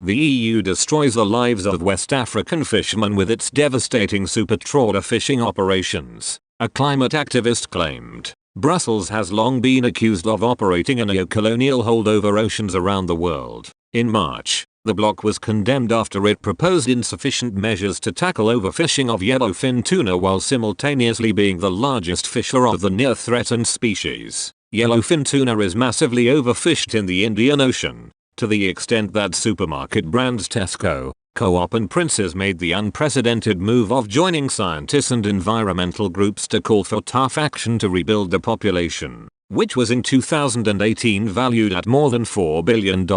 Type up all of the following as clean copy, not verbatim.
The EU destroys the lives of West African fishermen with its devastating super trawler fishing operations, a climate activist claimed. Brussels has long been accused of operating a neo-colonial hold over oceans around the world. In March, the bloc was condemned after it proposed insufficient measures to tackle overfishing of yellowfin tuna while simultaneously being the largest fisher of the near-threatened species. Yellowfin tuna is massively overfished in the Indian Ocean, to the extent that supermarket brands Tesco, Co-op and Princes made the unprecedented move of joining scientists and environmental groups to call for tough action to rebuild the population, which was in 2018 valued at more than $4 billion.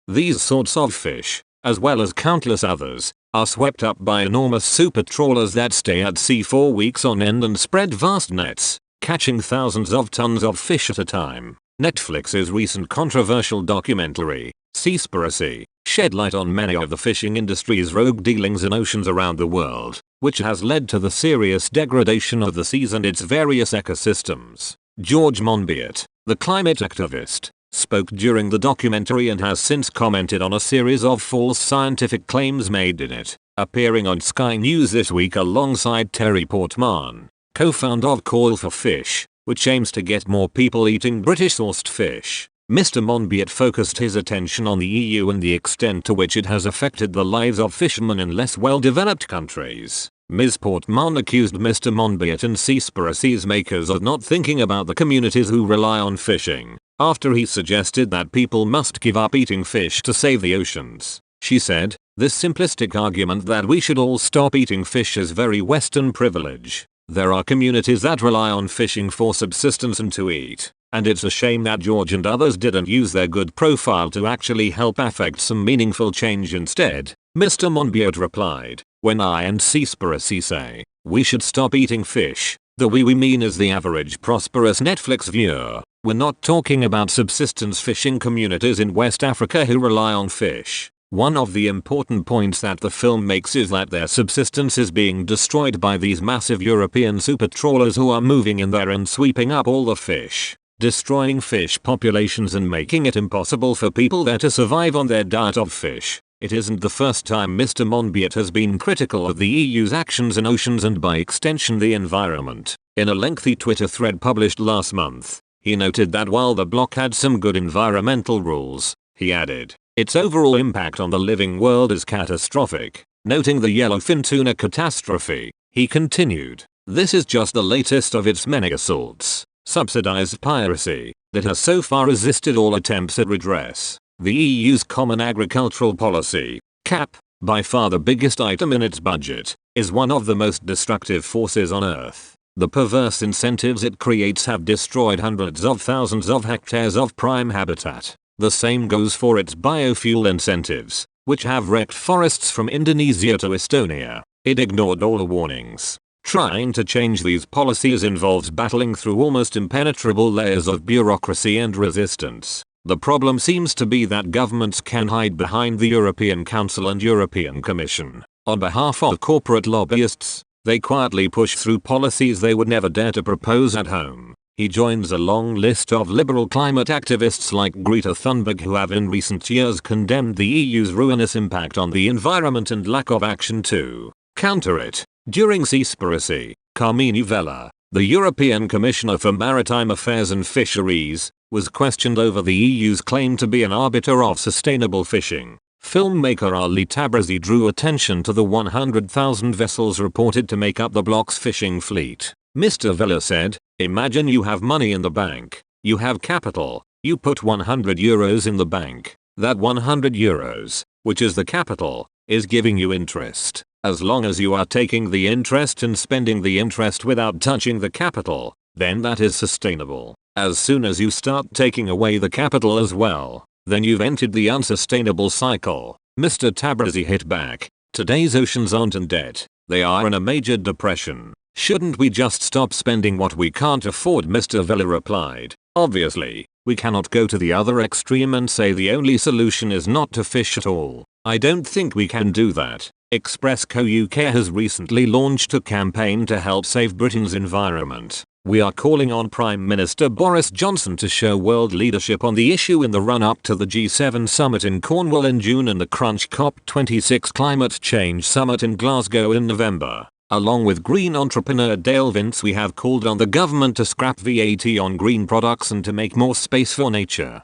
These sorts of fish, as well as countless others, are swept up by enormous super trawlers that stay at sea for weeks on end and spread vast nets, catching thousands of tons of fish at a time. Netflix's recent controversial documentary, Seaspiracy, shed light on many of the fishing industry's rogue dealings in oceans around the world, which has led to the serious degradation of the seas and its various ecosystems. George Monbiot, the climate activist, spoke during the documentary and has since commented on a series of false scientific claims made in it, appearing on Sky News this week alongside Terry Portman, co-founder of Call for Fish, which aims to get more people eating British-sourced fish. Mr. Monbiot focused his attention on the EU and the extent to which it has affected the lives of fishermen in less well-developed countries. Ms. Portman accused Mr. Monbiot and Seaspiracy's makers of not thinking about the communities who rely on fishing, after he suggested that people must give up eating fish to save the oceans. She said, "This simplistic argument that we should all stop eating fish is very Western privilege. There are communities that rely on fishing for subsistence and to eat, and it's a shame that George and others didn't use their good profile to actually help affect some meaningful change instead." Mr. Monbiot replied, "When I and Seaspiracy say we should stop eating fish, the we mean is the average prosperous Netflix viewer. We're not talking about subsistence fishing communities in West Africa who rely on fish." One of the important points that the film makes is that their subsistence is being destroyed by these massive European super trawlers who are moving in there and sweeping up all the fish, destroying fish populations and making it impossible for people there to survive on their diet of fish. It isn't the first time Mr. Monbiot has been critical of the EU's actions in oceans and by extension the environment. In a lengthy Twitter thread published last month, he noted that while the bloc had some good environmental rules, he added, its overall impact on the living world is catastrophic. Noting the yellowfin tuna catastrophe, he continued, "This is just the latest of its many assaults, subsidized piracy, that has so far resisted all attempts at redress. The EU's Common Agricultural Policy, CAP, by far the biggest item in its budget, is one of the most destructive forces on Earth. The perverse incentives it creates have destroyed hundreds of thousands of hectares of prime habitat. The same goes for its biofuel incentives, which have wrecked forests from Indonesia to Estonia. It ignored all the warnings. Trying to change these policies involves battling through almost impenetrable layers of bureaucracy and resistance. The problem seems to be that governments can hide behind the European Council and European Commission. On behalf of corporate lobbyists, they quietly push through policies they would never dare to propose at home." He joins a long list of liberal climate activists like Greta Thunberg who have in recent years condemned the EU's ruinous impact on the environment and lack of action to counter it. During Seaspiracy, Carmine Vella, the European Commissioner for Maritime Affairs and Fisheries, was questioned over the EU's claim to be an arbiter of sustainable fishing. Filmmaker Ali Tabrizi drew attention to the 100,000 vessels reported to make up the bloc's fishing fleet. Mr. Vella said, "Imagine you have money in the bank. You have capital. You put €100 in the bank. That €100, which is the capital, is giving you interest. As long as you are taking the interest and spending the interest without touching the capital, then that is sustainable. As soon as you start taking away the capital as well, then you've entered the unsustainable cycle." Mr. Tabrizi hit back, "Today's oceans aren't in debt. They are in a major depression. Shouldn't we just stop spending what we can't afford?" Mr. Vella replied, "Obviously, we cannot go to the other extreme and say the only solution is not to fish at all. I don't think we can do that." Express Co UK has recently launched a campaign to help save Britain's environment. We are calling on Prime Minister Boris Johnson to show world leadership on the issue in the run-up to the G7 summit in Cornwall in June and the Crunch COP26 climate change summit in Glasgow in November. Along with green entrepreneur Dale Vince, we have called on the government to scrap VAT on green products and to make more space for nature.